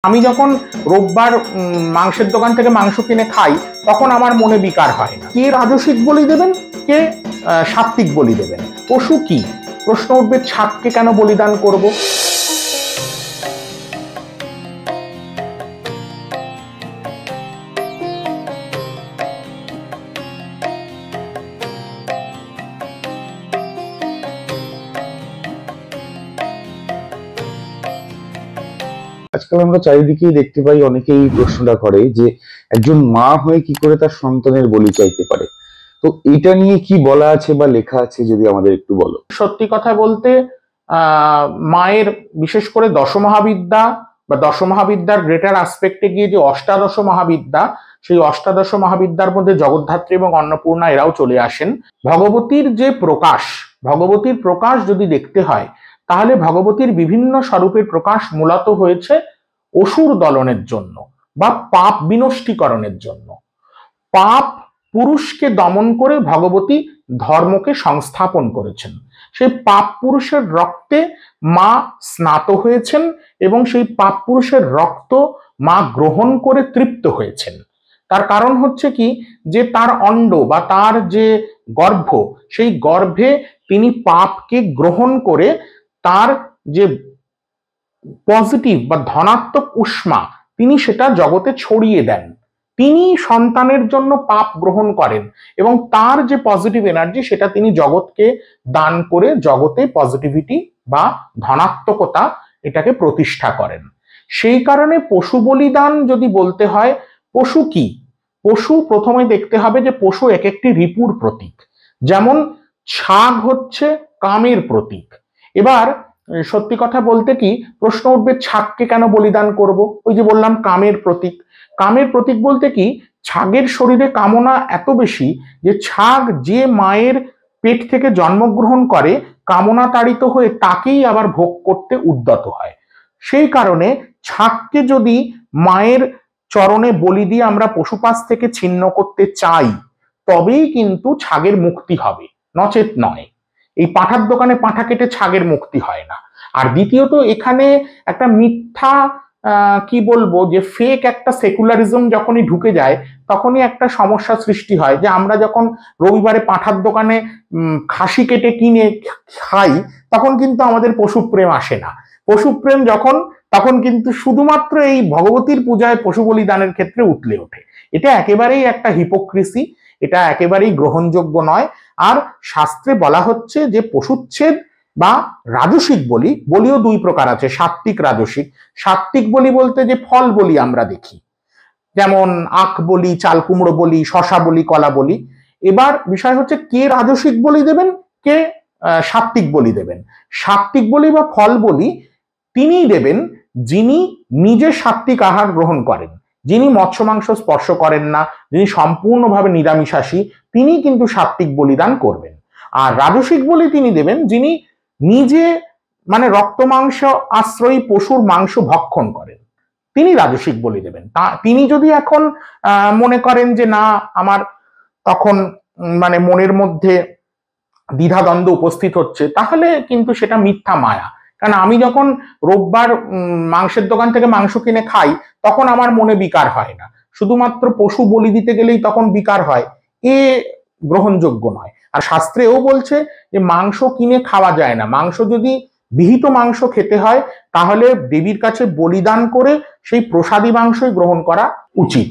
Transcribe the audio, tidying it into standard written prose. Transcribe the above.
আমি যখন রোববার মাংসের দোকান থেকে মাংস কিনে খাই তখন আমার মনে বিকার হয় না। কে রাজসিক বলি দেবেন, কে সাত্ত্বিক বলি দেবেন? পশু কি? প্রশ্ন উঠবে, ছাগকে কেন বলিদান করব? আজকাল আমরা চারিদিকেই দেখতে পাই, অনেকেই প্রশ্নটা করে যে একজন মা হয়ে কি করে তার সন্তানের বলি চাইতে পারে। তো এটা নিয়ে কি বলা আছে বা লেখা আছে, যদি আমাদের একটু বলো। সত্যি কথা বলতে মায়ের বিশেষ করে দশমহাবিদ্যা বা দশমহাবিদ্যার গ্রেটার আসপেক্টে গিয়ে যে অষ্টাদশ মহাবিদ্যা, সেই অষ্টাদশ মহাবিদ্যার মধ্যে জগদ্ধাত্রী এবং অন্নপূর্ণা এরাও চলে আসেন। ভগবতীর যে প্রকাশ, ভগবতীর প্রকাশ যদি দেখতে হয় তাহলে ভগবতীর বিভিন্ন স্বরূপের প্রকাশ মূলত হয়েছে অসুর দলনের জন্য বা পাপ বিনষ্টীকরণের জন্য। পাপ পুরুষকে দমন করে ভগবতী ধর্মকে সংস্থাপন করেছেন। সেই পাপ পুরুষের রক্তে মা স্নাত হয়েছেন এবং সেই পাপ পুরুষের রক্ত মা গ্রহণ করে তৃপ্ত হয়েছেন। তার কারণ হচ্ছে কি, যে তার অণ্ড বা তার যে গর্ভ, সেই গর্ভে তিনি পাপকে গ্রহণ করে তার যে পজিটিভ বা ধনাত্মক উষ্মা তিনি সেটা জগতে ছড়িয়ে দেন। তিনি সন্তানের জন্য পাপ গ্রহণ করেন এবং তার যে পজিটিভ এনার্জি সেটা তিনি জগৎকে দান করে জগতে পজিটিভিটি বা ধনাত্মকতা এটাকে প্রতিষ্ঠা করেন। সেই কারণে পশু বলিদান যদি বলতে হয়, পশু কি? পশু প্রথমে দেখতে হবে যে পশু এক একটি রিপুর প্রতীক। যেমন ছাগ হচ্ছে কামের প্রতীক। এবার সত্যি কথা বলতে কি, প্রশ্ন উঠবে ছাগকে কেন বলিদান করব? ওই যে বললাম কামের প্রতীক। কামের প্রতীক বলতে কি, ছাগের শরীরে কামনা এত বেশি যে ছাগ যে মায়ের পেট থেকে জন্মগ্রহণ করে কামনা তাড়িত হয়ে তাকেই আবার ভোগ করতে উদ্যত হয়। সেই কারণে ছাগকে যদি মায়ের চরণে বলি দিয়ে আমরা পশুপাশ থেকে ছিন্ন করতে চাই তবেই কিন্তু ছাগের মুক্তি হবে, নচেত নয়। এই পাঁঠার দোকানে পাঁঠা কেটে ছাগের মুক্তি হয় না। আর দ্বিতীয়ত এখানে একটা মিথ্যা কি বলবো, যে ফেক একটা সেকুলারিজম যখনই ঢুকে যায় তখনই একটা সমস্যা সৃষ্টি হয়। যে আমরা যখন রবিবারে পাঁঠার দোকানে খাসি কেটে কিনে খাই তখন কিন্তু আমাদের পশুপ্রেম আসে না। পশুপ্রেম তখন কিন্তু শুধুমাত্র এই ভগবতীর পূজায় পশু বলিদানের ক্ষেত্রে উতলে ওঠে। এটা একেবারেই একটা হিপোক্রিসি, এটা একেবারেই গ্রহণযোগ্য নয়। আর শাস্ত্রে বলা হচ্ছে যে পশুচ্ছেদ বা রাজসিক বলিও দুই প্রকার আছে, সাত্ত্বিক রাজসিক। সাত্ত্বিক বলি বলতে যে ফল বলি আমরা দেখি, যেমন আখ বলি, চাল কুমড়ো বলি, শশা বলি, কলা বলি। এবার বিষয় হচ্ছে কে রাজসিক বলি দেবেন, কে সাত্ত্বিক বলি দেবেন। সাত্ত্বিক বলি বা ফল বলি তিনিই দেবেন যিনি নিজে সাত্ত্বিক আহার গ্রহণ করেন, যিনি মৎস্য মাংস স্পর্শ করেন না, যিনি সম্পূর্ণভাবে নিরামিষাশী, তিনি কিন্তু সাত্ত্বিক বলিদান করবেন। আর রাজসিক বলি তিনি দেবেন যিনি নিজে মানে রক্ত মাংস আশ্রয়ী পশুর মাংস ভক্ষণ করেন, তিনি রাজসিক বলি দেবেন। তিনি যদি এখন মনে করেন যে না, আমার তখন মানে মনের মধ্যে দ্বিধাদ্বন্দ্ব উপস্থিত হচ্ছে, তাহলে কিন্তু সেটা মিথ্যা মায়া। কারণ আমি যখন রোববার মাংসের দোকান থেকে মাংস কিনে খাই তখন আমার মনে বিকার হয় না, শুধুমাত্র পশু বলি দিতে গেলেই তখন বিকার হয়। এ গ্রহণযোগ্য নয়। আর শাস্ত্রেও বলছে যে মাংস কিনে খাওয়া যায় না, মাংস যদি বিহিত মাংস খেতে হয় তাহলে দেবীর কাছে বলিদান করে সেই প্রসাদী মাংসই গ্রহণ করা উচিত।